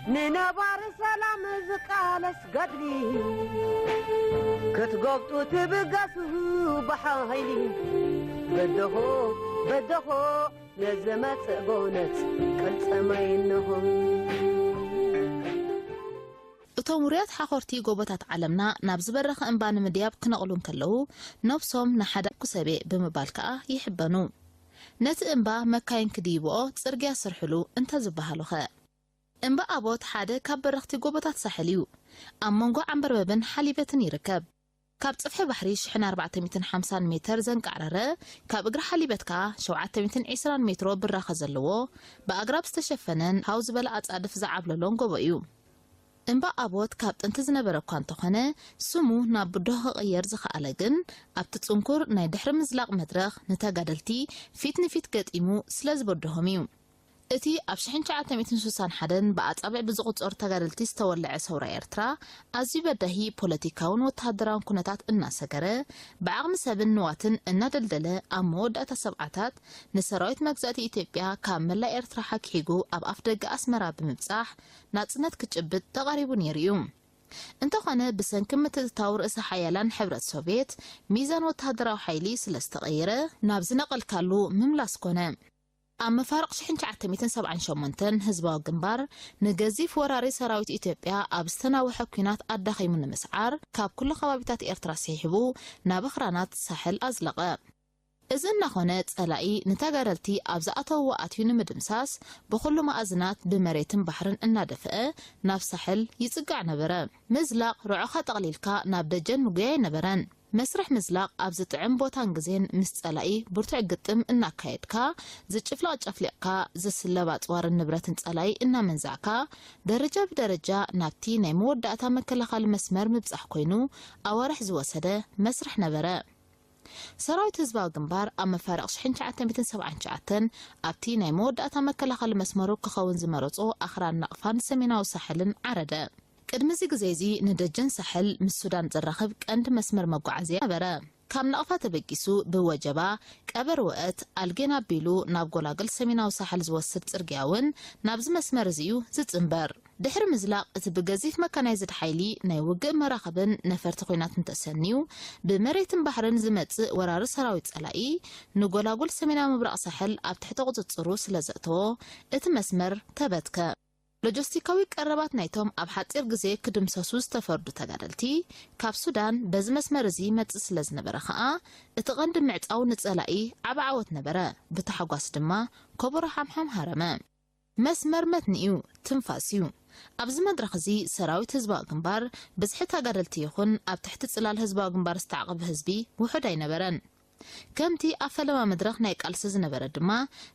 ننبار سلام زقالس قدري كتقبطو تبقسو بحايلي بدهو نزمت بونت كنت سماينهم እቶም ሓኾርቲ ጎቦታት ዓለምና ናብ ዝበረኸ እምባን ምድያብ ክነቕሉን ከለዉ ነብሶም ንሓደ ኩሰቤ ብምባል ከዓ ይሕበኑ ነቲ እምባ መካይን ክድይብኦ ጽርግያ ስርሕሉ እንተ ዝበሃሉኸ እምባ ኣቦት ሓደ ካብ በረኽቲ ጎቦታት ሳሕል እዩ ኣብ መንጎ ዓንበርበብን ሓሊበትን ይርከብ ካብ ጽፍሒ ባሕሪ 1450 ሜትር ዘንቃዕረረ ካብ እግሪ ሓሊበት ከዓ 720 ሜትሮ ብራኸ ዘለዎ ብኣግራብ ዝተሸፈነን ሃው ዝበለ ኣጻድፍ ዝዓብለሎን ጎቦ እዩ እምባ ኣቦት ካብ ጥንቲ ዝነበረ እኳ እንተኾነ ስሙ ናብ ብድሆ ክቕየር ዝኸኣለ ግን ኣብቲ ጽንኩር ናይ ድሕሪ ምዝላቕ መድረኽ ንተጋደልቲ ፊት ንፊት ገጢሙ ስለ ዝበድሆም እዩ እቲ ኣብ 1961 ብኣጻብዕ ብዝቑጸሩ ተጋደልቲ ዝተወልዐ ሰውራ ኤርትራ ኣዝዩ በዳሂ ፖለቲካውን ወተሃደራውን ኩነታት እናሰገረ ብዓቕሚ ሰብን ንዋትን እናደልደለ ኣብ መወዳእታ ሰብዓታት ንሰራዊት መግዛእቲ ኢትዮጵያ ካብ መላእ ኤርትራ ሓኪሒጉ ኣብ ኣፍ ደገ ኣስመራ ብምብጻሕ ናጽነት ክጭብጥ ተቓሪቡ ነይሩ እዩ እንተኾነ ብሰንኪ ምትእትታው ርእሰ ሓያላን ሕብረት ሶቪየት ሚዛን ወተሃደራዊ ሓይሊ ስለ ዝተቐየረ ናብ ዝነቐልካሉ ምምላስ ኮነ ኣብ መፋርቕ 1978 ህዝባዊ ግንባር ንገዚፍ ወራሪ ሰራዊት ኢትዮጵያ ኣብ ዝተናወሐ ኩናት ኣዳኺሙ ንምስዓር ካብ ኩሉ ከባቢታት ኤርትራ ሰሒቡ ናብ ኣኽራናት ሳሕል ኣዝለቐ እዚ እናኾነ ጸላኢ ንተጋደልቲ ኣብ ዝኣተውዎ ኣትዩ ንምድምሳስ ብኹሉ ማእዝናት ብመሬትን ባሕርን እናደፍአ ናብ ሳሕል ይጽጋዕ ነበረ ምዝላቕ ርዑኻ ጠቕሊልካ ናብ ደጀን ምጉያ ይነበረን መስርሕ ምዝላቕ ኣብ ዝጥዕም ቦታን ግዜን ምስ ጸላኢ ብርቱዕ ግጥም እናካየድካ ዝጭፍላቕ ጨፍሊቕካ ዝስለብ ኣጽዋርን ንብረትን ጸላኢ እናመንዛዕካ ደረጃ ብደረጃ ናብቲ ናይ መወዳእታ መከላኸሊ መስመር ምብጻሕ ኮይኑ ኣዋርሕ ዝወሰደ መስርሕ ነበረ ሰራዊት ህዝባዊ ግንባር ኣብ መፋርቕ 1979 ኣብቲ ናይ መወዳእታ መከላኸሊ መስመሩ ክኸውን ዝመረጾ ኣኽራን ነቕፋን ሰሜናዊ ሳሕልን ዓረደ ቅድሚ እዚ ግዜ እዚ ንደጀን ሳሕል ምስ ሱዳን ዝራኸብ ቀንዲ መስመር መጓዓዝያ ነበረ ካብ ነቕፋ ተበጊሱ ብወጀባ ቀበር ወአት ኣልጌና ኣቢሉ ናብ ጎላግል ሰሜናዊ ሳሕል ዝወስድ ጽርግያ እውን ናብዚ መስመር እዚ እዩ ዝጽንበር ድሕሪ ምዝላቕ እቲ ብገዚፍ መካናይዝድ ሓይሊ ናይ ውግእ መራኸብን ነፈርቲ ኩናት እንተሰኒዩ ብመሬትን ባሕርን ዝመጽእ ወራሪ ሰራዊት ጸላኢ ንጎላጉል ሰሜናዊ ምብራቕ ሳሕል ኣብ ትሕቲ ቁጽጽሩ ስለ ዘእተዎ እቲ መስመር ተበትከ ሎጂስቲካዊ ቀረባት ናይቶም ኣብ ሓጺር ግዜ ክድምሰሱ ዝተፈርዱ ተጋደልቲ ካብ ሱዳን በዚ መስመር እዚ መጽእ ስለ ዝነበረ ከዓ እቲ ቀንዲ ምዕጻው ንጸላኢ ዓብ ዓወት ነበረ ብተሓጓስ ድማ ከበሮ ሓምሓም ሃረመ መስመር መትኒ እዩ ትንፋስ እዩ ኣብዚ መድረኽ እዚ ሰራዊት ህዝባዊ ግንባር ብዝሒ ተጋደልቲ ይኹን ኣብ ትሕቲ ጽላል ህዝባዊ ግንባር ዝተዓቐበ ህዝቢ ውሑድ ኣይነበረን ከምቲ ኣፈለማ መድረኽ ናይ ቃልሲ ዝነበረ ድማ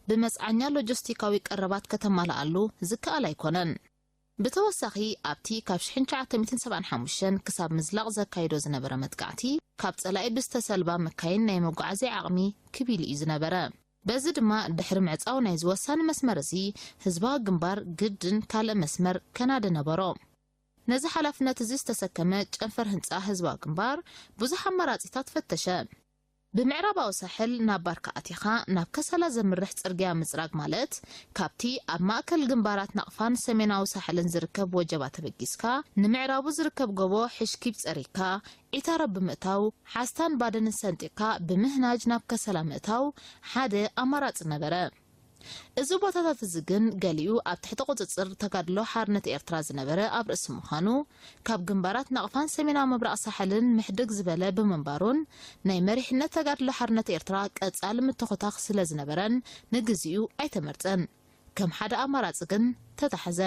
ብመጽዓኛ ሎጂስቲካዊ ቀረባት ከተማልኣሉ ዝከኣል ኣይኮነን ብተወሳኺ ኣብቲ ካብ 1975 ክሳብ ምዝላቕ ዘካይዶ ዝነበረ መጥቃዕቲ ካብ ጸላኢ ብዝተሰልባ መካይን ናይ መጓዓዝያ ዓቕሚ ክቢል እዩ ዝነበረ በዚ ድማ ድሕሪ ምዕጻው ናይ ዝወሳኒ መስመር እዚ ህዝባዊ ግንባር ግድን ካልእ መስመር ከናደ ነበሮ ነዚ ሓላፍነት እዚ ዝተሰከመ ጨንፈር ህንጻ ህዝባዊ ግንባር ብዙሕ ኣማራጺታት ፈተሸ ብምዕራባዊ ሳሕል ናብ ባርካ ኣቲኻ ናብ ከሰላ ዘምርሕ ጽርግያ ምጽራግ ማለት ካብቲ ኣብ ማእከል ግንባራት ነቕፋን ሰሜናዊ ሳሕልን ዝርከብ ወጀባ ተበጊስካ ንምዕራቡ ዝርከብ ጎቦ ሕሽኪብ ጸሪካ ዒታረ ብምእታው ሓስታን ባደንን ሰንጢካ ብምህናጅ ናብ ከሰላ ምእታው ሓደ ኣማራጽ ነበረ እዚ ቦታታት እዚ ግን ገሊኡ ኣብ ትሕቲ ቁጽጽር ተጋድሎ ሓርነት ኤርትራ ዝነበረ ኣብ ርእሲ ምዃኑ ካብ ግንባራት ነቕፋን ሰሜናዊ ምብራቕ ሳሕልን ምሕድግ ዝበለ ብምንባሩን ናይ መሪሕነት ተጋድሎ ሓርነት ኤርትራ ቀጻሊ ምትኾታኽ ስለ ዝነበረን ንግዚኡ ኣይተመርጸን ከም ሓደ ኣማራጺ ግን ተታሕዘ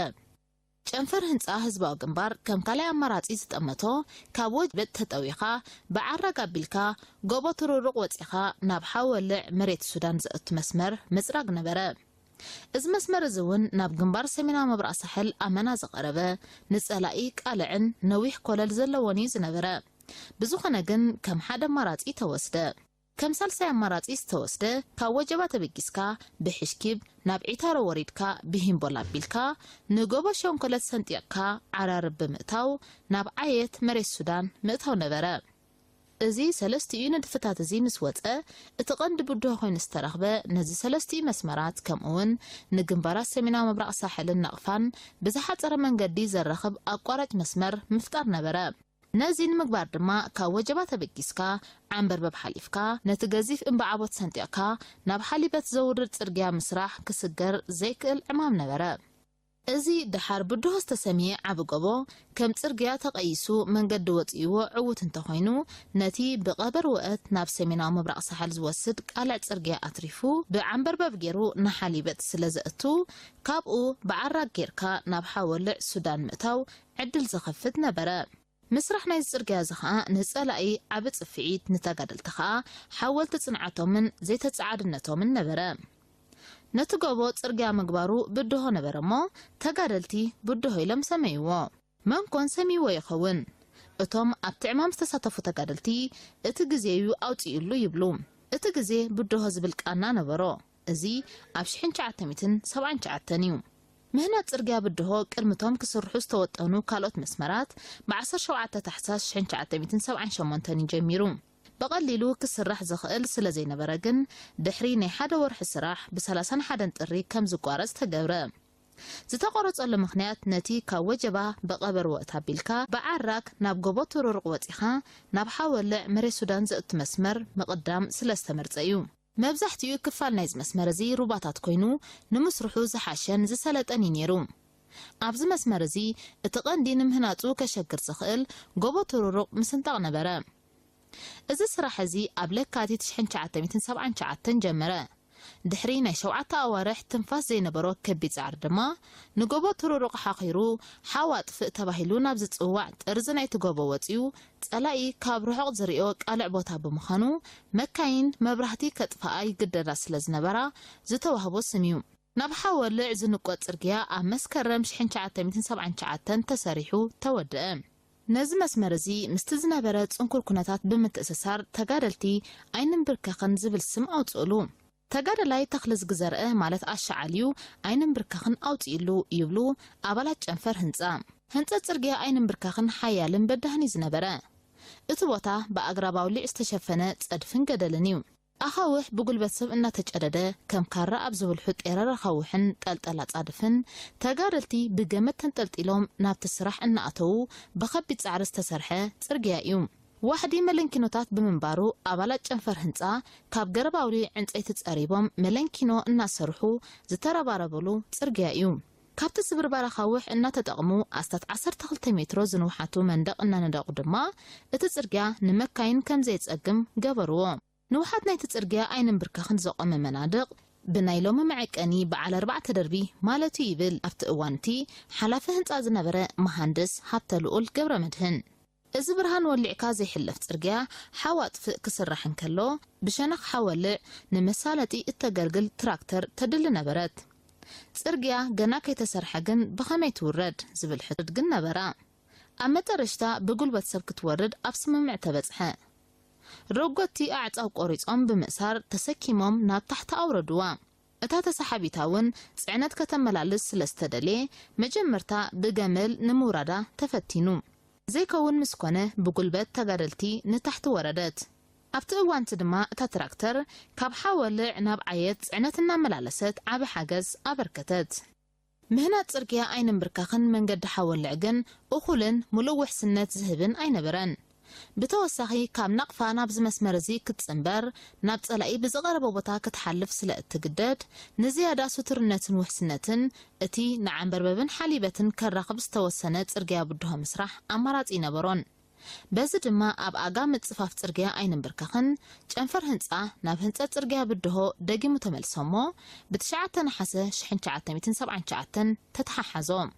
ጨንፈር ህንጻ ህዝባዊ ግንባር ከም ካልኣይ ኣማራጺ ዝጠመቶ ካብ ወጅበት ተጠዊኻ ብዓራግ ኣቢልካ ጎቦ ትሩሩቕ ወፂኻ ናብ ሓወልዕ መሬት ሱዳን ዘእቱ መስመር ምጽራግ ነበረ እዚ መስመር እዚ እውን ናብ ግንባር ሰሜናዊ ምብራቕ ሳሕል ኣመና ዘቐረበ ንጸላኢ ቃልዕን ነዊሕ ኮለል ዘለዎን እዩ ዝነበረ ብዝኾነ ግን ከም ሓደ ኣማራጺ ተወስደ كم سالسي أمارات استوسده كوجبات بجسكا بحشكيب نابعيتار ووريدكا بهم بولابيلكا نقوبا شونكولات سنتيقكا عرارب بمئتاو نابعيت مري السودان مئتاو نبرا ازي سلستي ندفتات ازي نسوطه اتقند بدو خوين استرخبه نزي سلستي مسمرات كمون نجنبارات سمينا مبرق ساحل النقفان بزحات صار منقدي زرخب اقوارج مسمر مفتار نبرا نازي نمقبار دما كوجبات بجسكا عنبر ببحليفكا نتجازيف انبعابوت سنتيقكا ناب حليبت زورد ترقيا مسراح كسجر زيكل عمام نبرا ازي دحار بدو استسميع عبقبو كم ترقيا تقايسو من قد وطيو عوت انتخوينو نتي بقبر وقت ناب سمينا مبرق ساحل زوسد قالع ترقيا اتريفو بعنبر ببجيرو نحاليبت سلازقتو كابقو بعراق جيركا ناب حاولع سودان مئتاو عدل زخفت نبرا مسرح نايز ترقيا زخاء نسألأي عبت صفعيت نتاقدلتخا حاولت تصنعتو زي تتسعادنتو من نبرا نتقوبو ترقيا مقبارو بدوهو نبرمو تقادلتي بدوهو يلم سميوو منكون سميوو يخون اتوم ابتعمام ستساتفو تقادلتي اتقزيو او تيلو يبلوم اتقزي بدوهو زبلك انا نبرو ازي ابشحين شعاتميتن سبعين شعاتنيو مهنا ترقيا بدوهو كرمتهم كسرحو استوطنو كالوت مسمرات بعصر شوعات تحساس شحين شعاتميتن سبعين شمونتاني جميرو بقليلو كسرح زخقل سلازي نبرقن دحريني حدا ورح سراح بسلاسان حدا نطري كم زقوارز تقبره زتقرص اللي مخنيات نتي كوجبا بقبر وقتها بيلكا بعراك ناب قبوتو رقوتيخا ناب حاول مري سودان زقت مسمر مقدام سلاستمرزيو مبزحتيو كفال نايز مسمر زي روباتات كوينو نمسرحو زحاشن زسالتاني نيرو عبز مسمر زي اتقندي نمهناتو كشكر زخقل قبوتو رق مسنطاق نبره إذا صراحة زي قبل كاتي تشحن شعاتميتن سبعين شعاتن جمرة دحرينا شوعتا أوارح تنفاس زي نبرو كبيت عردما نقوبو ترورق حقيرو حوات فق تباهيلو نابزت اوعت ارزناي تقوبو واتيو تقلائي كاب روحق زريقو قالع بوتا بمخانو مكاين مبرحتي كتفاقاي قدر سلزنبرا زتوهبو سميو نابحاول لعز نقوات ترقيا مسكرم شحن شعاتميتن سبعين شعاتن تساريحو تودئم نز مسمرزي مستزنبرت انكر كنتات بمتأسسار تقادلتي اين بركخن زبل سم او تقولو تقادلاي تخلص جزرقه مالت اشعاليو اين بركخن او تقلو يبلو ابالات جنفر هنصا ترقيا اين بركخن حيالن بدهني زنبره اتبوتا باقراباو لي استشفنه صدفن قدلنيو أخوح بقول بسب إنها تجدده كم كرر أبزو الحوت إرر خوحن تلت عدفن تجارلتي بجمت تنتلتيلهم نابت السرح إن أتو بخبي تعرس تسرحه ترجع يوم واحدي ملن كينوتات بمنبارو أبلت جنفر هنتا كاب جرب أولي عند أي تتقريبهم ملن كينو إن سرحو زترى باربولو ترجع يوم كابت السبر بارا خوح إنها تتقمو أستات 10 متر زنوحاتو مندق إننا ندق دما تترجع نمكاين كم زيت أقم جبروه نوحات نايت ترقيا اين بركخن زقم منادق بنايلوم معكاني بعل 4 دربي مالتي يبل افت اوانتي حلافه هنصا زنبره مهندس حتى لقول قبر مدهن از برهان ولعكا زي حلف ترقيا حوات فق كسرحن كلو بشنخ حولع نمسالتي التقلقل تراكتر تدل نبرت ترقيا جنا كي تسرحقن بخمي تورد زبل حدد قن نبرا اما ترشتا بقول بتسب كتورد ابسم معتبصحه رغوتي اعصاو قريصهم بمسار تسكيمهم ناب تحت اوردوا اتا تسحبيتاون صعنت كتملالس سلستدلي مجمرتا بجمل نمورادا تفتينو زي كون مسكونه بقلبت تغادلتي نتحت وردت ابت اوانت دما اتا تراكتر كاب حاول ناب عيت صعنتنا ملالست عب حجز ابركتت مهنا ترقيا اين بركخن من قد حاول لعجن اخولن ملوح سنت زهبن اين برن بتوسخي كام نقفا نابز مسمرزي كتصنبر نابز ألاقي بزغرب وبطا كتحلف سلاء التقداد نزيادة سترنتن وحسنتن اتي نعم برببن حليبتن كالرقب استوسنت ارقيا بدوها مسرح امارات اينبرون بزد ما اب اقام تصفاف ترقيا اين بركخن جنفر هنصا ناب هنصا ترقيا بدوه داقي متملسومو بتشعتن حسه شحن شعتن 270 شعتن تتححزوم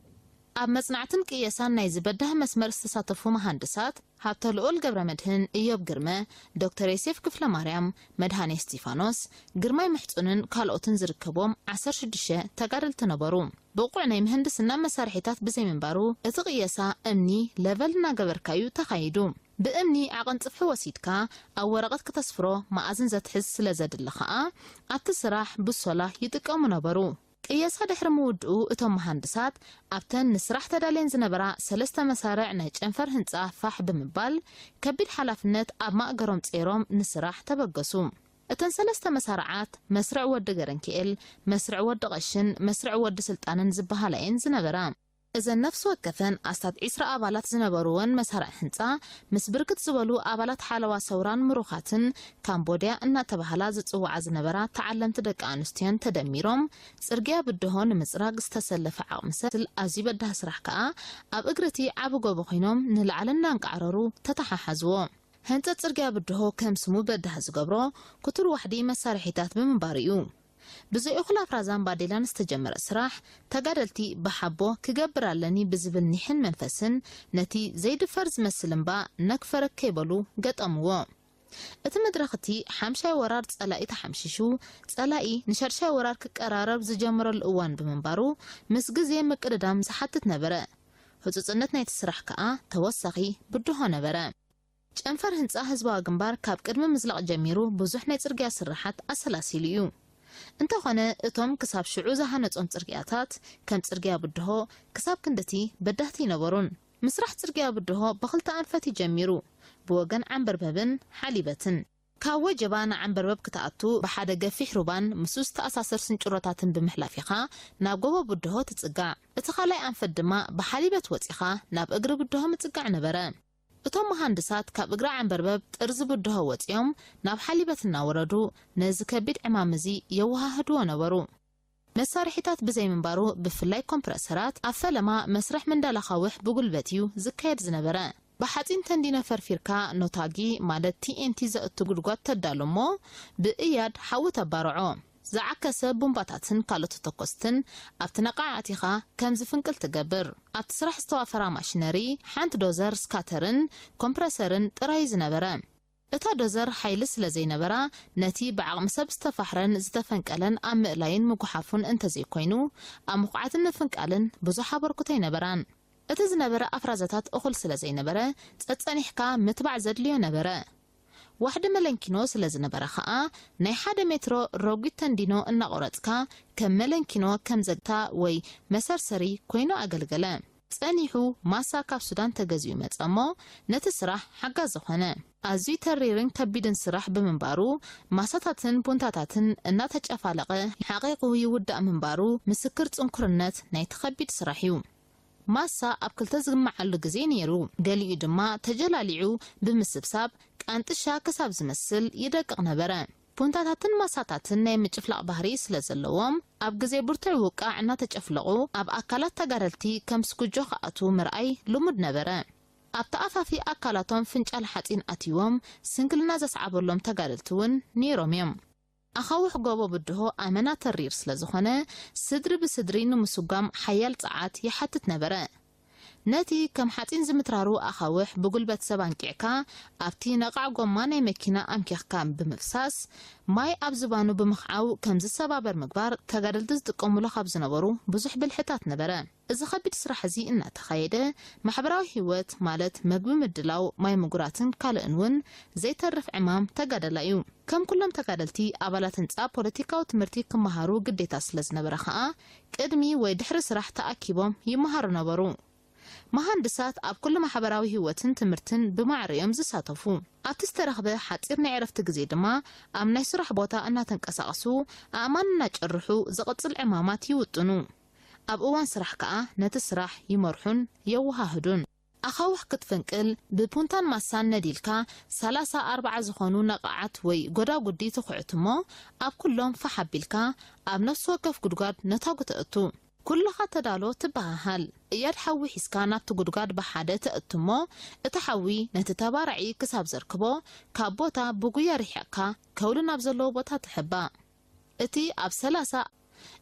اب مصنعتن قياسان ناي زبده مسمر استساتفو مهندسات حتى لقول قبر مدهن ايوب قرمه دكتور يوسف كفله مريم مدهاني ستيفانوس قرماي محصونن كالوتن زركبوم 16 تقارل تنبرو بوقع ناي مهندسنا مسارحيتات بزي منبارو اتقياسا امني ليفلنا قبر كايو تخايدو بأمني عقن صفح وسيدكا أو ورقت كتسفرو مأزن زتحس لزد اللخاء أبتسراح بالصلاة يتقامو نبرو قياسا دحر مودعو اتو مهندسات أبتن نسراح تدالين زنبرا سلسة مسارع نايج انفر هنصا فاح بمبال كبيد حلافنت أب مأقروم تيروم نسراح تبقسو اتن سلسة مسارعات مسرع ود قرنكيل مسرع ود غشن مسرع ود سلطانن زبهالين زنبرا إذا نفس وكفن أستاذ إسراء أبالات زنبروان مسارع هنصا مسبركت زبالو أبالات حالوا سوران مروخاتن كامبوديا أننا تبهلا زتصوع زنبرا تعلم تدك آنستيان تدميروم سرقيا بدهون مزراق استسلف عقمسة الأزي بدها سرحكا أب إقرتي عبقو بخينوم نلعلنا نقعررو تتححزوو هنتا تسرقيا بدهو كم سمو بدها زقبرو كتر وحدي مسارحيتات بمباريو بزي أخلا فرازان بادلان استجمر اسراح تقارلتي بحبو كقبر علاني بزبل نيحن منفسن نتي زيد فرز مسلنبا نكفرك كيبلو قد أموو اتمدرختي حمشاي ورار تسألائي تحمششو تسألائي نشرشاي ورار كقرارب زجمر الأوان بمنبارو مسقزي مقردام زحاتت نبرا حصوصنتنا يتسرح كأ توسخي بدوها نبرا جنفر هنصا هزبا قنبار كاب قدم مزلق جميرو بزوحنا يترقيا سرحات أسلاسيليو انت خانه اتوم كساب شعوزة هانتون ترقياتات كم ترقيا بدهو كساب كندتي بدهتي نبرون مسرح ترقيا بدهو بخلت أنفتي جميرو بوغن عنبرببن حاليبتن كاوة جبانا عنبربب كتاعتو بحادة قفي حروبان مسوس تأساسر سنجراتاتن بمحلافيخا ناب قوة بدهو تتسقع اتخالي أنفت دماء بحاليبت وطيخا ناب اقرب بدهو متسقع نبرا اتوم مهندسات كاب اقرا عنبربب ترز بدهو وطيوم ناب حاليبتنا وردو نزكبيد عمامزي يوها هدو نبرو مسارحيتات بزي منبارو بفلاي كومبرسرات أفلما مسرح من دالخاوح بقلبتيو زكايد زنبرا بحاتين تندينا فرفيركا نوتاقي مالت TNT زأتو قلقات تدالمو بإياد حاو تبارعو زعكس بومباتاتن كالوتو تقوستن أبتنقاعاتيخا كمزفنكل تقبر أبتسرح استوافرا ماشينري حانت دوزر سكاترن كومبرسرن ترايز نبرا اتا دوزر حيلس لزي نبرا نتي بعقم سب استفحرن زتفنكالن أم مقلاين مقحافون انتزي كوينو أم مقعاتن نفنكالن بزوحا بركوتي نبران اتز نبرا أفرازتات أخل سلزي نبرا تتسانيحكا متبع زدليو نبرا واحد ملنكينو سلز نبرا خاا ناي حاد مترو روغي تندينو انا قراتكا كم ملنكينو كم زدتا وي مسرسري كوينو أقلقلا تسانيحو ماسا كاب سودان تغزيو متأمو نتسرح حقا زخوانا أزوي تريرن كبيدن سراح بمنبارو ماساتاتن بونتاتاتن انا تجافالقه حقيقو يودأ منبارو مسكر تنكرنت ناي تخبيد سراحيو ماسا أبكل تزغم معلو غزين يرو قاليو دما تجلاليعو بمسبساب كانتشا كساب زمسل يدقق نبرا بونتاتاتن ماساتاتن ناي مجفلق بحري سلزلوام أب غزي برتع وقع نا تجفلقو أب أكالات تقارلتي كم سكجو خاطو مرأي لمد نبرا أب تأفافي أكالاتهم فنجال حاتين أتيوم سنقلنا زسعبولهم تقارلتون نيروميم أخاوح قوبو بدهو أمنا ترير سلزخونه صدر بصدرين مسوقام حيال ساعات يحتت نبرا ناتي كم حاتين زمترارو أخاوح بقلبت سبان كيعكا أبتي نقع قماني مكينا أمكيخكا بمفساس ماي أبزبانو بمخعاو كم زي سبابر مقبار تقارل دزدقو ملخب زنبرو بزح بالحتات نبرا إذا خبيت سرح زي إنا تخيده محبراوي هيوت مالت مقبو مدلاو ماي مقراتن كالأنون زي ترف عمام تقادلايو كم كلهم تقادلتي أبالات انصاب بوليتيكا وتمرتي كمهارو قديتا سلز نبرخاء كأدمي ويدحر سرح تأكيبهم يمهارو نبرو مهندسات أب كل محبراوي هيوتن تمرتن بمعريم زساتفو أتسترخبه حتير نعرف تقزي دما أم نيسرح بوتا أنها تنكساقسو أمان ناجرحو زقص العمامات يوطنو أب أوان سرح كأ نتسرح يمرحون يوهاهدون أخاوح كتفنكل ببونتان ماسان نديلكا 3-4 زخونو نقعات وي قدا قدي تخعتمو أب كلهم فحبيلكا أب نفس وقف قدقاد نتاقو تأتو كلها تدالو تبهال إياد حوي حسكانات تقدقاد بحادة تأتمو اتحوي نتتبارعي كساب زركبو كابوتا بقويا ريحكا كولنا بزلو بوتا تحبا اتي أب 3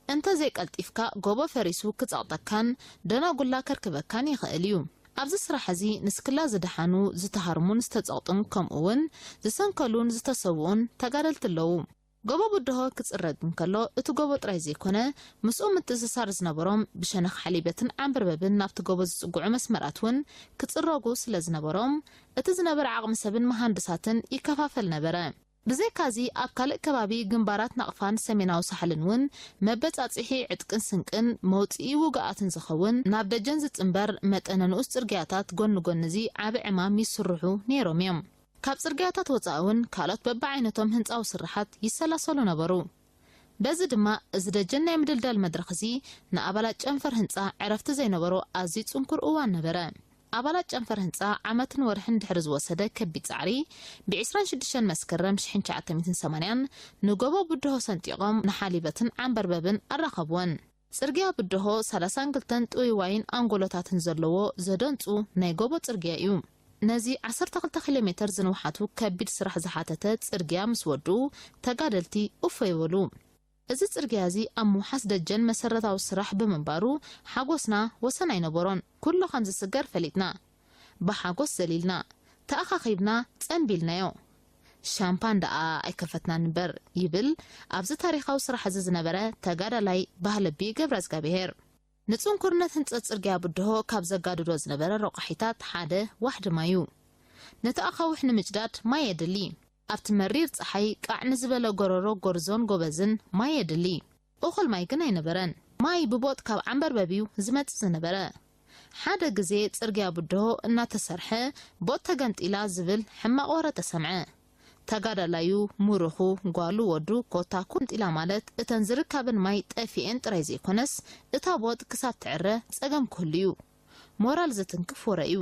انت زيك التفكا قوبا فريسو كتاقتكان دانا قولا كركبكان يخيليو أبز سرحزي نسكلا زدحانو زتهارمون استتاقتن كم اوون زسنكالون زتسوون تقارلت اللو ጎቦ ብድሆ ክጽረግን ከሎ እቲ ጎቦ ጥራይ ዘይኮነ ምስኡ ምትእስሳር ዝነበሮም ብሸነኽ ሓሊበትን ዓንበርበብን ናብቲ ጎቦ ዝጽጉዑ መስመራት እውን ክጽረጉ ስለ ዝነበሮም እቲ ዝነበረ ዓቕሚ ሰብን መሃንድሳትን ይከፋፈል ነበረ። ብዘይካዚ ኣብ ካልእ ከባቢ ግንባራት ናቕፋን ሰሜናዊ ሳሕልን እውን መበጻጽሒ ዕጥቅን ስንቅን መውፅኢ ውግኣትን ዝኸውን ናብ ደጀን ዝጽንበር መጠነ ንኡስ ጽርግያታት ጎኒ ጎኒ እዚ ዓብ ዕማም ይስርሑ ነይሮም እዮም። ካብ ጽርግያታት ወፃኢ እውን ካልኦት በብዓይነቶም ህንፃዊ ስራሓት ይሰላሰሉ ነበሩ። በዚ ድማ እዚ ደጀን ናይ ምድልዳል መድረኽ እዚ ንኣባላት ጨንፈር ህንፃ ዕረፍቲ ዘይነበሮ ኣዝዩ ጽንኩር እዋን ነበረ። ኣባላት ጨንፈር ህንፃ ዓመትን ወርሕን ድሕሪ ዝወሰደ ከቢድ ጻዕሪ ብ26 መስከረም 1980 ንጎቦ ብድሆ ሰንጢቖም ንሓሊበትን ዓንበርበብን ኣራኸብወን። ጽርግያ ብድሆ 32 ጥውይዋይን ኣንጎሎታትን ዘለዎ ዘደንጹ ናይ ጎቦ ጽርግያ እዩ። ነዚ 12 ኪሎ ሜትር ዝንውሓቱ ከቢድ ስራሕ ዝሓተተ ጽርግያ ምስ ወዱ ተጋደልቲ ኡፍ ይበሉ። እዚ ጽርግያ እዚ ኣብ ምውሓስ ደጀን መሰረታዊ ስራሕ ብምንባሩ ሓጎስና ወሰን ኣይነበሮን። ኩሉ ከም ዝስገር ፈሊጥና ብሓጎስ ዘሊልና ተኣኻኺብና ጸንቢልናዮ ሻምፓን ደኣ ኣይከፈትና ንበር ይብል ኣብዚ ታሪኻዊ ስራሕ እዚ ዝነበረ ተጋዳላይ ባህለቢ ገብረ እግዚአብሔር። ንጽንኩርነት ህንጸት ጽርግያ ብድሆ ካብ ዘጋድዶ ዝነበረ ረቑሒታት ሓደ ዋሕዲ ማዩ ነቲ ኣኻውሕ ንምጭዳድ ማይ የድሊ። ኣብቲ መሪር ፀሓይ ቃዕ ንዝበለ ጎረሮ ጎርዞን ጎበዝን ማይ የድሊ። እኹል ማይ ግን ኣይነበረን። ማይ ብቦጥ ካብ ዓንበርበቢው ዝመጽእ ዝነበረ። ሓደ ግዜ ጽርግያ ብድሆ እናተሰርሐ ቦጥ ተገንጢላ ዝብል ሕማቕ ወረ ተሰምዐ። ተጋዳላዩ ሙሩኹ ጓሉ ወዱ ኮታኩ እንጢላ ማለት እተን ዝርከብን ማይ ጠፊኤን ጥራይ ዘይኮነስ እታ ቦጥ ክሳብ ትዕረ ጸገም ክህልዩ ሞራል ዝትንክፍ ወረ እዩ።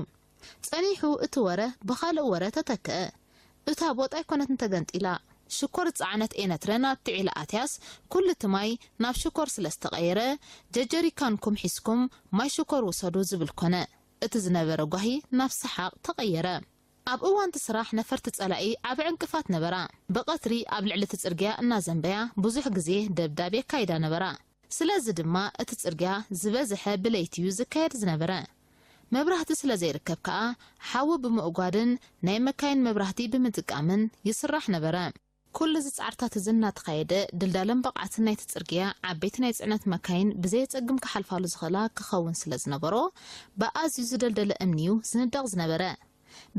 ጸኒሑ እቲ ወረ ብኻልእ ወረ ተተክአ። እታ ቦጥ ኣይኮነትን ተገንጢላ ሽኮር ጻዕነት ኤነትረና ትዒላ ኣትያስ ኩሉ እቲ ማይ ናብ ሽኮር ስለዝተቐየረ ጀጀሪካንኩም ሒስኩም ማይ ሽኮር ውሰዱ ዝብል ኮነ። እቲ ዝነበረ ጓሂ ናብ ሰሓቕ ተቐየረ። ኣብ እዋን ስራሕ ነፈርቲ ጸላኢ ዓብ ዕንቅፋት ነበራ። በቐትሪ ኣብ ልዕሊ እቲ ጽርግያ እናዘንበያ ብዙሕ ግዜ ደብዳቤ ካይዳ ነበራ። ስለዚ ድማ እቲ ጽርግያ ዝበዝሐ ብለይቲዩ ዝካየድ ዝነበረ። መብራህቲ ስለ ዘይርከብ ከዓ ሓዊ ብምእጓድን ናይ መካይን መብራህቲ ብምጥቃምን ይስራሕ ነበረ። ኩሉ ዝጻዕርታት እዚ እናተኻየደ ድልዳለን በቕዓትን ናይቲ ጽርግያ ዓበይቲ ናይ ጽዕነት መካይን ብዘይጸግም ክሓልፋሉ ዝኽእላ ክኸውን ስለ ዝነበሮ ብኣዝዩ ዝደልደለ እምኒዩ ዝንደቕ ዝነበረ።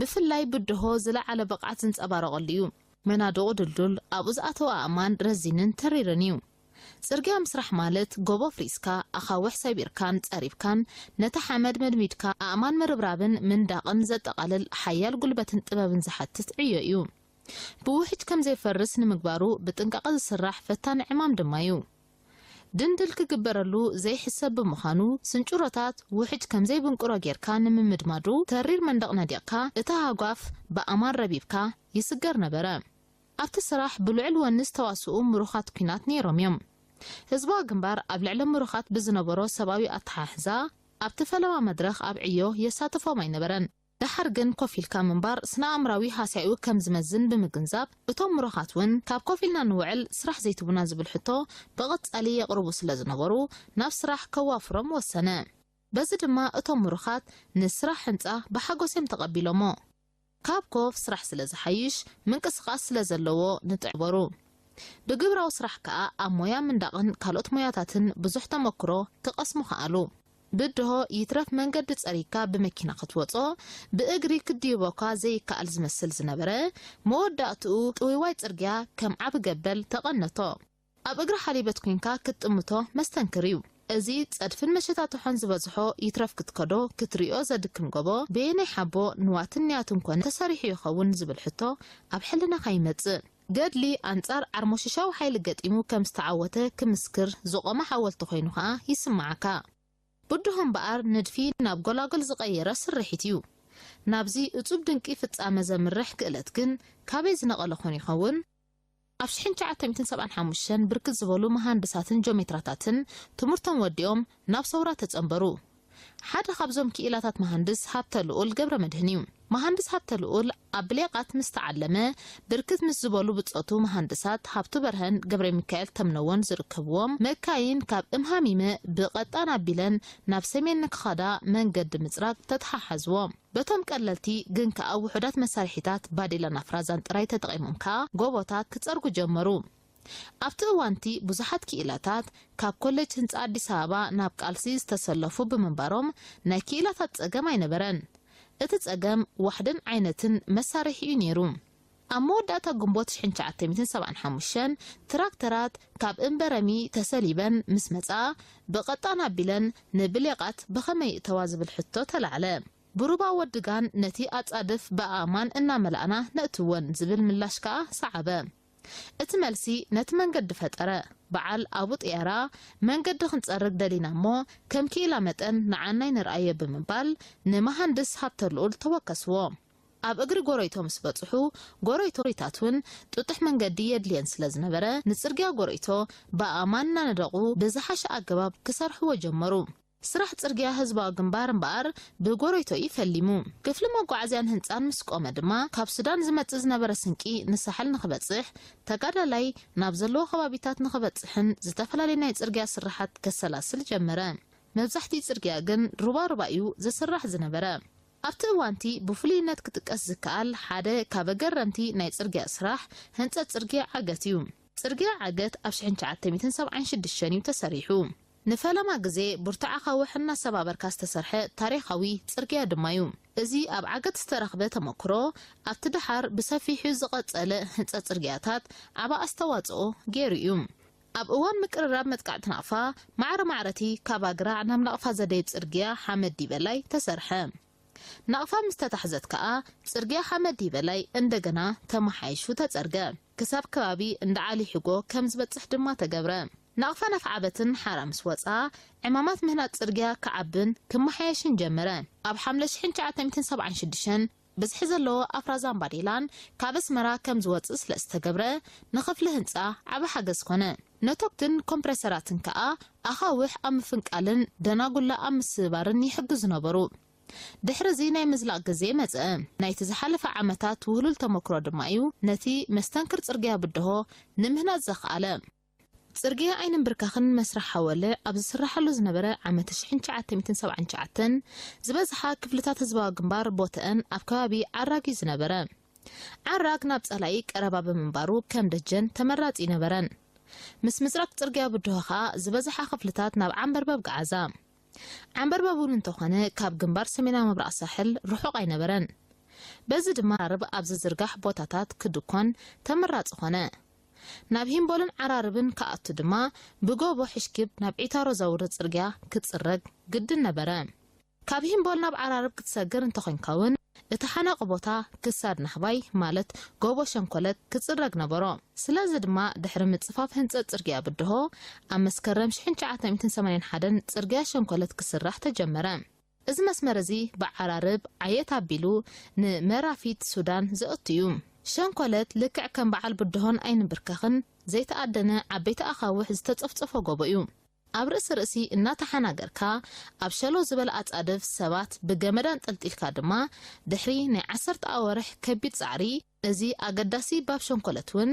ብፍላይ ብድሆ ዝለዓለ በቕዓት ዝንጸባረቐሉ እዩ። መናድቑ ድልዱል ኣብኡ ዝኣተወ ኣእማን ረዚንን ተሪርን እዩ። ጽርግያ ምስራሕ ማለት ጎቦ ፍሪስካ ኣኻውሕ ሰቢርካን ጸሪብካን ነቲ ሓመድ መድሚድካ ኣእማን ምርብራብን ምንዳቕን ዘጠቓልል ሓያል ጉልበትን ጥበብን ዝሓትት ዕዮ እዩ። ብውሕጅ ከም ዘይፈርስ ንምግባሩ ብጥንቃቐ ዝስራሕ ፈታኒ ዕማም ድማ እዩ። ድንድል ክግበረሉ ዘይሕሰብ ብምዃኑ ስንጩሮታት ውሕጅ ከም ዘይብንቁሮ ጌርካ ንምምድማዱ ተሪር መንደቕ ነዲቕካ እታ ሃጓፍ ብኣማን ረቢብካ ይስገር ነበረ። ኣብቲ ስራሕ ብልዕል ወኒ ዝተዋስኡ ምሩኻት ኩናት ነይሮም እዮም። ህዝባዊ ግንባር ኣብ ልዕሊ ምሩኻት ብዝነበሮ ሰብኣዊ ኣተሓሕዛ ኣብቲ ፈለማ መድረኽ ኣብ ዕዮ የሳተፎም ኣይነበረን። ድሓር ግን ኮፍ ኢልካ ምንባር ስነ ኣእምራዊ ሃሳዩ ከም ዝመዝን ብምግንዛብ እቶም ምሩኻት እውን ካብ ኮፍ ኢልና ንውዕል ስራሕ ዘይትቡና ዝብል ሕቶ ብቐጻሊ የቕርቡ ስለ ዝነበሩ ናብ ስራሕ ከዋፍሮም ወሰነ። በዚ ድማ እቶም ምሩኻት ንስራሕ ህንፃ ብሓጎስ እዮም ተቐቢሎሞ። ካብ ኮፍ ስራሕ ስለ ዝሓይሽ ምንቅስቓስ ስለ ዘለዎ ንጥዕበሩ። ብግብራዊ ስራሕ ከዓ ኣብ ሞያ ምንዳቕን ካልኦት ሞያታትን ብዙሕ ተመክሮ ክቐስሙ ከኣሉ። ብድሆ ይትረፍ መንገዲ ጸሪካ ብመኪና ክትወጾ ብእግሪ ክድይቦካ ዘይከኣል ዝመስል ዝነበረ መወዳእትኡ ጥውይዋይ ጽርግያ ከም ዓብ ገበል ተቐነቶ። ኣብ እግሪ ሓሊበት ኮንካ ክትጥምቶ መስተንክር እዩ። እዚ ጸድፍን መሸታትሖን ዝበዝሖ ይትረፍ ክትከዶ ክትሪኦ ዘድክም ጎቦ በየናይ ሓቦ ንዋትን ኒያትን ኮነ ተሰሪሑ ይኸውን ዝብል ሕቶ ኣብ ሕልናኻ ይመጽእ። ገድሊ ኣንጻር ዓርሞሽሻዊ ሓይሊ ገጢሙ ከም ዝተዓወተ ክምስክር ዝቆመ ሓወልቲ ኮይኑ ከዓ ይስማዓካ። ብድሆ እምበኣር ንድፊ ናብ ጎላጎል ዝቐየረ ስርሒት እዩ። ናብዚ እጹብ ድንቂ ፍጻመ ዘምርሕ ክእለት ግን ካበይ ዝነቐለ ኾን ይኸውን? ኣብ 1975 ብርክት ዝበሉ መሃንድሳትን ጂኦሜትራታትን ትምህርቶም ወዲኦም ናብ ሰውራ ተጸንበሩ። ሓደ ካብዞም ክኢላታት መሃንድስ ሃብተ ልዑል ገብረ መድህን እዩ። መሃንድስ ሃብተ ልዑል ኣብ ብሌቃት ምስ ተዓለመ ብርክት ምስ ዝበሉ ብጾቱ መሃንድሳት ሃብቱ በርሀን ገብረ ሚካኤል ተምነወን ዝርከብዎም መካይን ካብ እምሃሚመ ብቐጣን ኣቢለን ናብ ሰሜን ንክኸዳ መንገዲ ምጽራቅ ተተሓሓዝዎም። በቶም ቀለልቲ ግን ከዓ ውሑዳት መሳርሒታት ባዴላን ኣፍራዛን ጥራይ ተጠቒሞም ከዓ ጎቦታት ክጸርጉ ጀመሩ። ኣብቲ እዋንቲ ብዙሓት ክኢላታት ካብ ኮሌጅ ህንፃ ኣዲስ ኣበባ ናብ ቃልሲ ዝተሰለፉ ብምንባሮም ናይ ክኢላታት ፀገም ኣይነበረን እቲ ፀገም ዋሕድን ዓይነትን መሳርሒኡ ነይሩ ኣብ መወዳእታ ግንቦት 1975 ትራክተራት ካብ እምበረሚ ተሰሊበን ምስ መፃ ብቐጣን ኣቢለን ንብሌቃት ብኸመይ እተዋ ዝብል ሕቶ ተላዕለ ብሩባ ወድጋን ነቲ ኣጻድፍ ብኣማን እናመላእና ነእትወን ዝብል ምላሽ ከዓ ሰዓበ እቲ መልሲ ነቲ መንገዲ ፈጠረ በዓል ኣቡ ጥያራ መንገዲ ክንጸርግ ደሊና እሞ ከም ኪኢላ መጠን ንዓናይ ንርአየ ብምባል ንመሃንድስ ሃብተልኡል ተወከስዎ ኣብ እግሪ ጎረይቶ ምስ በጽሑ ጎረይቶሪታትን ጥጡሕ መንገዲ የድልየን ስለ ዝነበረ ንጽርግያ ጎረይቶ ብኣማን እናነደቑ ብዝሓሸ ኣገባብ ክሰርሕዎ ጀመሩ ስራሕ ጽርግያ ህዝባዊ ግንባር እምበኣር ብጎረይቶ ይፈሊሙ ክፍሊ መጓዓዝያን ህንፃን ምስ ቆመ ድማ ካብ ሱዳን ዝመጽእ ዝነበረ ስንቂ ንሳሕል ንኽበጽሕ ተጋዳላይ ናብ ዘለዎ ከባቢታት ንኽበጽሕን ዝተፈላለዩ ናይ ጽርግያ ስራሓት ከሰላስል ጀመረ መብዛሕትኡ ጽርግያ ግን ሩባ እዩ ዝስራሕ ዝነበረ ኣብቲ እዋንቲ ብፍሉይነት ክጥቀስ ዝከኣል ሓደ ካብ ኣገረምቲ ናይ ጽርግያ ስራሕ ህንፀት ጽርግያ ዓገት እዩ ጽርግያ ዓገት ኣብ 1976 እዩ ተሰሪሑ ንፈለማ ግዜ ብርቱዕ ኣኻውሕ እናሰባበርካ ዝተሰርሐ ታሪኻዊ ጽርግያ ድማ እዩ እዚ ኣብ ዓገት ዝተረኽበ ተመክሮ ኣብቲ ድሓር ብሰፊሑ ዝቐጸለ ህንፀት ጽርግያታት ዓባ ኣስተዋጽኦ ገይሩ እዩ ኣብ እዋን ምቅርራብ መጥቃዕቲ ናቕፋ ማዕረቲ ካብ ኣግራዕ ናብ ናቕፋ ዘደይብ ጽርግያ ሓመድ ዲበላይ ተሰርሐ ናቕፋ ምስ ተታሕዘት ከዓ ጽርግያ ሓመድ ዲበላይ እንደገና ተመሓይሹ ተጸርገ ክሳብ ከባቢ እንደዓሊ ሕጎ ከም ዝበጽሕ ድማ ተገብረ ናቕፋ ነፍዓበትን ሓራ ምስ ወፃ ዕማማት ምህናት ጽርግያ ከዓብን ክመሓየሽን ጀመረ ኣብ ሓምለ 1976 ብዝሒ ዘለዎ ኣፍራዛን ባዴላን ካብ ኣስመራ ከም ዝወፅእ ስለ ዝተገብረ ንኽፍሊ ህንፃ ዓብ ሓገዝ ኮነ ነቶክትን ኮምፕሬሰራትን ከዓ ኣኻውሕ ኣብ ምፍንቃልን ደናጉላ ኣብ ምስባርን ይሕግዙ ነበሩ ድሕሪዚ ናይ ምዝላቕ ግዜ መጽአ ናይቲ ዝሓለፈ ዓመታት ውህሉል ተመክሮ ድማ እዩ ነቲ መስተንክር ጽርግያ ብድሆ ንምህናት ዘኽኣለ ጽርግያ ዓይንን ብርካኽን መስራሕ ሓወለ ኣብ ዝስራሓሉ ዝነበረ ዓመት 1979 ዝበዝሓ ክፍልታት ህዝባዊ ግንባር ቦተአን ኣብ ከባቢ ዓራግ ዝነበረ ዓራግ ናብ ጸላኢ ቀረባ ብምንባሩ ከም ደጀን ተመራጺ ነበረን ምስ ምጽራቅ ጽርግያ ብድሆ ከዓ ዝበዝሓ ክፍልታት ናብ ዓንበርበብ ገዓዛ ዓንበርበቡን እንተኾነ ካብ ግንባር ሰሜናዊ ምብራቕ ሳሕል ርሑቕ ኣይነበረን በዚ ድማ ዓራርብ ኣብ ዝዝርጋሕ ቦታታት ክድኮን ተመራጺ ኾነ ናብ ሂምቦልን ዓራርብን ከኣቱ ድማ ብጎቦ ሕሽክብ ናብ ዒታሮ ዘውርድ ጽርግያ ክትጽረግ ግድን ነበረ ካብ ሂምቦል ናብ ዓራርብ ክትሰግር እንተኾንካውን እቲ ሓናቕ ቦታ ክሳድ ናህባይ ማለት ጎቦ ሸንኮለት ክትጽረግ ነበሮ ስለዚ ድማ ድሕሪ ምጽፋፍ ህንፀት ጽርግያ ብድሆ ኣብ መስከረም 1981 ጽርግያ ሸንኮለት ክስራሕ ተጀመረ እዚ መስመር እዚ ብዓራርብ ዓየት ኣቢሉ ንመራፊት ሱዳን ዘእትዩ ሸንኮለት ልክዕ ከም በዓል ብድሆን ዓይንን ብርካኽን ዘይተኣደነ ዓበይቲ ኣኻውሕ ዝተጸፍጸፈ ጎቦ እዩ ኣብ ርእሲ እናተሓናገርካ ኣብ ሸሎ ዝበለ ኣጻድፍ ሰባት ብገመዳን ጠልጢልካ ድማ ድሕሪ ናይ 10 ኣወርሕ ከቢድ ጻዕሪ እዚ ኣገዳሲ ባብ ሸንኮለትውን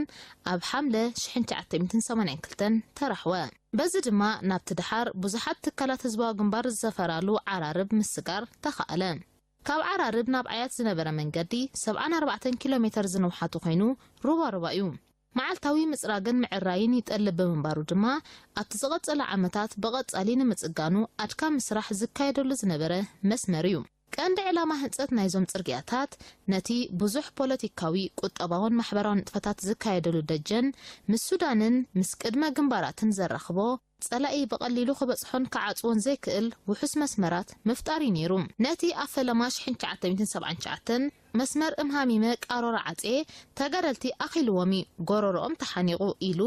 ኣብ ሓምለ 1982 ተራሕወ በዚ ድማ ናብቲ ድሓር ብዙሓት ትካላት ህዝባዊ ግንባር ዝዘፈራሉ ዓራርብ ምስጋር ተኻእለ ካብ ዓራርብ ናብ ዓያት ዝነበረ መንገዲ 74 ኪሎ ሜትር ዝንውሓቱ ኮይኑ ሩባ እዩ መዓልታዊ ምጽራግን ምዕራይን ይጠልብ ብምንባሩ ድማ ኣብቲ ዝቐጸለ ዓመታት ብቐጻሊ ንምጽጋኑ ኣድካም ስራሕ ዝካየደሉ ዝነበረ መስመር እዩ ቀንዲ ዕላማ ህንፀት ናይዞም ጽርግያታት ነቲ ብዙሕ ፖለቲካዊ ቁጠባውን ማሕበራውን ንጥፈታት ዝካየደሉ ደጀን ምስ ሱዳንን ምስ ቅድመ ግንባራትን ዘራኽቦ ጸላኢ በቐሊሉ ክበጽሖን ከዓጽዎን ዘይክእል ውሑስ መስመራት ምፍጣሪ ነይሩ ነቲ ኣብ ፈለማ 1979 መስመር እምሃሚመ ቃሮራ ዓጼ ተጋደልቲ ኣኺልዎሚ ጎረሮኦም ተሓኒቑ ኢሉ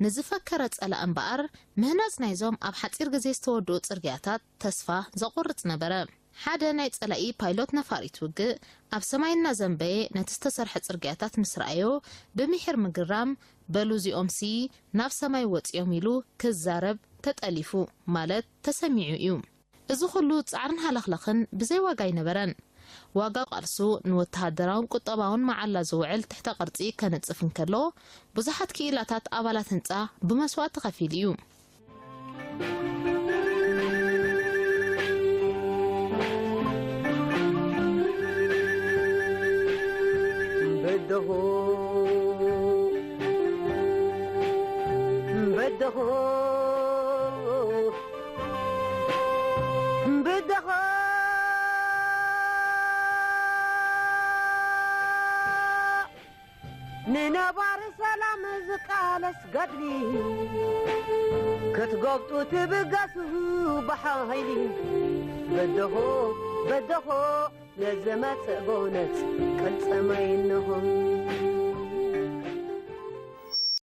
ንዝፈከረ ጸላእ እምበኣር ምህናጽ ናይዞም ኣብ ሓጺር ግዜ ዝተወድኡ ጽርግያታት ተስፋ ዘቑርጽ ነበረ ሓደ ናይ ጸላኢ ፓይሎት ነፋሪት ውግእ ኣብ ሰማይና ዘንበየ ነቲ ዝተሰርሐ ጽርግያታት ምስ ረኣዮ ብምሕር ምግራም በሉዚኦምሲ ናብ ሰማይ ወፂኦም ኢሉ ክዛረብ ተጠሊፉ ማለት ተሰሚዑ እዩ እዚ ኩሉ ጻዕርን ሃለኽለኽን ብዘይ ዋጋ ይነበረን ዋጋ ቃልሱ ንወተሃደራውን ቁጠባውን መዓላ ዝውዕል ትሕተ ቅርጺ ከነጽፍ እንከሎ ብዙሓት ክኢላታት ኣባላት ህንፃ ብመስዋዕት ተኸፊሉ እዩ بدخو ننبار سلام زقالس قدلي كتقبطو تبقاسه بحايلي بدخو لزمات بونت كالسماينهم